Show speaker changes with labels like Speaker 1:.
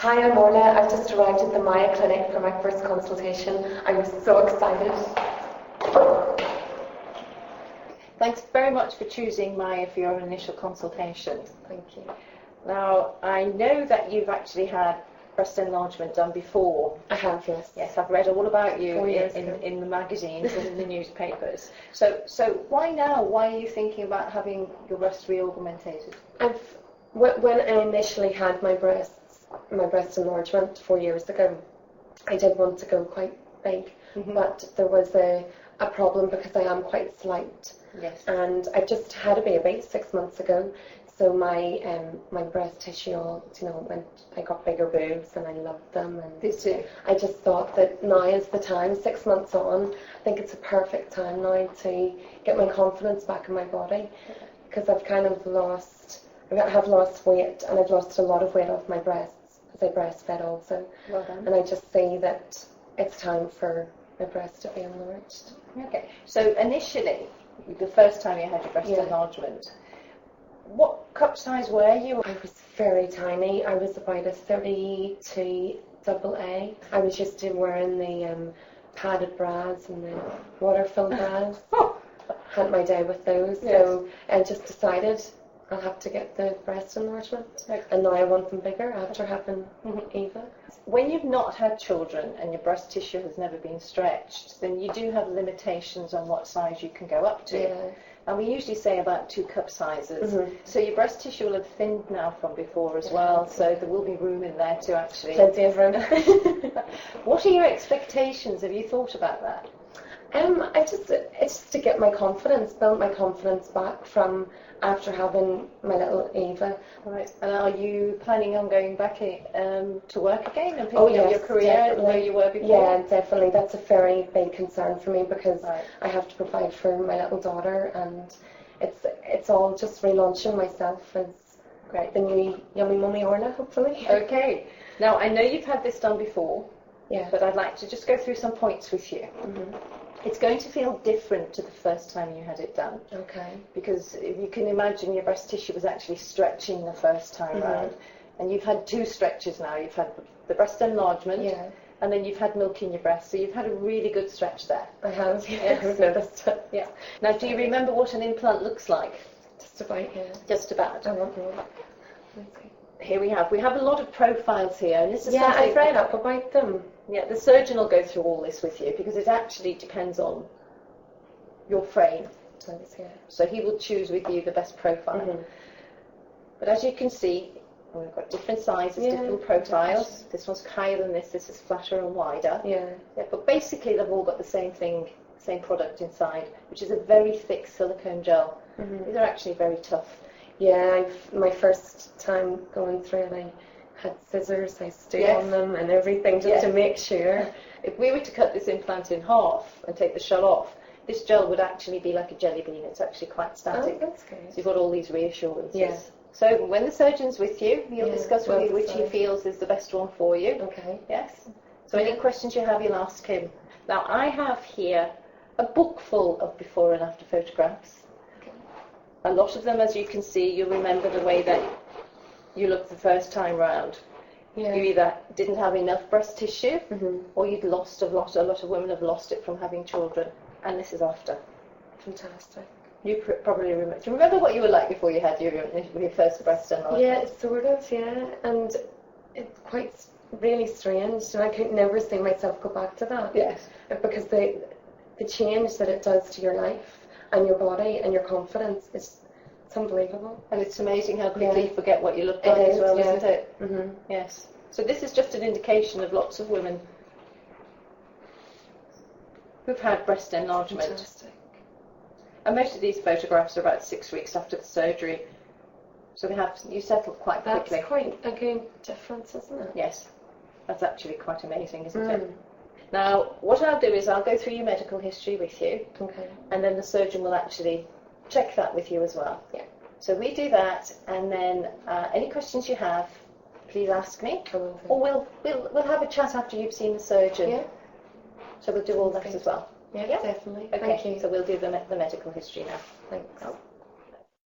Speaker 1: Hi, I'm Orla. I've just arrived at the MYA clinic for my first consultation. I'm so excited.
Speaker 2: Thanks very much for choosing MYA for your initial consultation.
Speaker 1: Thank you.
Speaker 2: Now, I know that you've actually had breast enlargement done before.
Speaker 1: I have, yes.
Speaker 2: Yes, I've read all about you
Speaker 1: 4 years
Speaker 2: in the magazines and in the newspapers. So why now? Why are you thinking about having your breast re-augmentated?
Speaker 1: When I initially had my breast enlargement 4 years ago, I did want to go quite big, but there was a problem because I am quite slight.
Speaker 2: Yes.
Speaker 1: And I just had a baby 6 months ago, so my breast tissue all, I got bigger boobs and I loved them. And
Speaker 2: Did you?
Speaker 1: I just thought that now is the time, 6 months on, I think it's a perfect time now to get my confidence back in my body, because I've kind of I have lost weight, and I've lost a lot of weight off my breasts because I breastfed also.
Speaker 2: Well done.
Speaker 1: And I just see that it's time for my breast to be enlarged.
Speaker 2: Okay. So initially, the first time you had your breast enlargement, what cup size were you?
Speaker 1: I was very tiny. I was about a 32 AA. I was used to wearing the padded bras and the water-filled bras. Had my day with those.
Speaker 2: Yes.
Speaker 1: So I just decided I'll have to get the breast enlargement. Okay. And now I want them bigger after having Eva.
Speaker 2: When you've not had children and your breast tissue has never been stretched, then you do have limitations on what size you can go up to.
Speaker 1: Yeah.
Speaker 2: And we usually say about 2 cup sizes. So your breast tissue will have thinned now from before as well, so there will be room in there to actually...
Speaker 1: Plenty of room.
Speaker 2: What are your expectations? Have you thought about that?
Speaker 1: It's just to get my confidence, build my confidence back from after having my little Eva.
Speaker 2: Right. And are you planning on going back to work again and picking up your career where you were before?
Speaker 1: Yeah, definitely. That's a very big concern for me because I have to provide for my little daughter, and it's all just relaunching myself as the new yummy mummy Orla, hopefully.
Speaker 2: Okay. Now, I know you've had this done before, but I'd like to just go through some points with you. It's going to feel different to the first time you had it done.
Speaker 1: Okay.
Speaker 2: Because if you can imagine, your breast tissue was actually stretching the first time round. And you've had 2 stretches now. You've had the breast enlargement, and then you've had milk in your breast. So you've had a really good stretch there.
Speaker 1: I have, I've noticed it.
Speaker 2: Yeah. Now, do you remember what an implant looks like?
Speaker 1: Just about,
Speaker 2: Just about.
Speaker 1: I won't know.
Speaker 2: Here we have a lot of profiles here. And this is
Speaker 1: I've read up about them.
Speaker 2: Yeah, the surgeon will go through all this with you because it actually depends on your frame. So he will choose with you the best profile. But as you can see, we've got different sizes, different profiles. This one's higher than this is flatter and wider. But basically they've all got the same thing, same product inside, which is a very thick silicone gel. These are actually very tough.
Speaker 1: Yeah, my first time going through it, I had scissors, I stood on them and everything just to make sure.
Speaker 2: If we were to cut this implant in half and take the shell off, this gel would actually be like a jelly bean. It's actually quite static.
Speaker 1: Oh, that's good.
Speaker 2: So you've got all these reassurances. So when the surgeon's with you, he'll discuss with you which he feels is the best one for you.
Speaker 1: Okay.
Speaker 2: Yes. So any questions you have, you'll ask him. Now, I have here a book full of before and after photographs. A lot of them, as you can see, you'll remember the way that you looked the first time round. You either didn't have enough breast tissue, or you'd lost a lot. A lot of women have lost it from having children, and this is after.
Speaker 1: Fantastic.
Speaker 2: You probably remember. Do you remember what you were like before you had your first breast enlargement?
Speaker 1: Yeah, sort of. Yeah, and it's quite really strange, and I could never see myself go back to that.
Speaker 2: Yes,
Speaker 1: because the change that it does to your life and your body and your confidence it's unbelievable.
Speaker 2: And it's amazing how quickly you forget what you look like as well, isn't it? Yes. So this is just an indication of lots of women who've had breast enlargement.
Speaker 1: Fantastic.
Speaker 2: And most of these photographs are about 6 weeks after the surgery. So you settled quite quickly.
Speaker 1: That's quite a good difference, isn't it?
Speaker 2: Yes. That's actually quite amazing, isn't it? Now, what I'll do is I'll go through your medical history with you.
Speaker 1: Okay.
Speaker 2: And then the surgeon will actually check that with you as well.
Speaker 1: Yeah.
Speaker 2: So we do that, and then any questions you have, please ask me. Or we'll have a chat after you've seen the surgeon.
Speaker 1: Yeah.
Speaker 2: So we'll do all that as well.
Speaker 1: Yeah, definitely.
Speaker 2: Okay.
Speaker 1: Thank you.
Speaker 2: So we'll do the medical history now.
Speaker 1: Thanks.